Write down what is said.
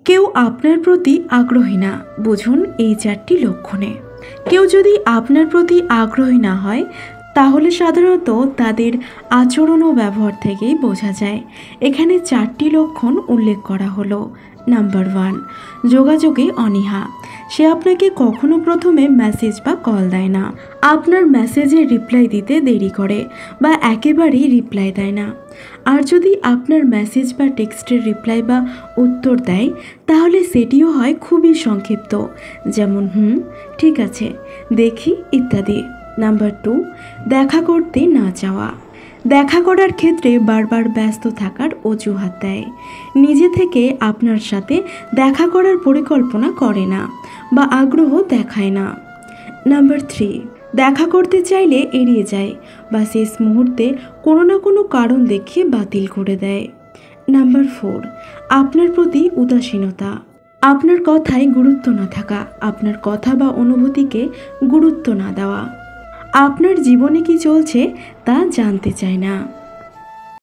কেউ আপনার প্রতি আগ্রহী না, বুঝুন এই 4টি লক্ষণে। কেউ যদি আপনার প্রতি আগ্রহী না হয় তাহলে সাধারণত তাদের আচরণ ও ব্যবহার থেকেই বোঝা যায়। এখানে 4টি লক্ষণ উল্লেখ করা হলো। নাম্বার 1, যোগাযোগে অনীহা। সে আপনাকে কখনো প্রথমে মেসেজ বা কল দেয় না, আপনার মেসেজে রিপ্লাই দিতে দেরি করে বা একেবারেই রিপ্লাই দেয় না। আর যদি আপনার মেসেজ বা টেক্সটের রিপ্লাই বা উত্তর দেয় তাহলে সেটিও হয় খুবই সংক্ষিপ্ত, যেমন ঠিক আছে, দেখি ইত্যাদি। নাম্বার 2, দেখা করতে না চাওয়া। দেখা করার ক্ষেত্রে বারবার ব্যস্ত থাকার অজুহাত দেয়, নিজে থেকে আপনার সাথে দেখা করার পরিকল্পনা করে না বা আগ্রহ দেখায় না। নাম্বার 3, দেখা করতে চাইলে এড়িয়ে যায় বা শেষ মুহূর্তে কোনো না কোনো কারণ দেখিয়ে বাতিল করে দেয়। নাম্বার 4, আপনার প্রতি উদাসীনতা। আপনার কথায় গুরুত্ব না থাকা, আপনার কথা বা অনুভূতিকে গুরুত্ব না দেওয়া, আপনার জীবনে কি চলছে তা জানতে চায় না।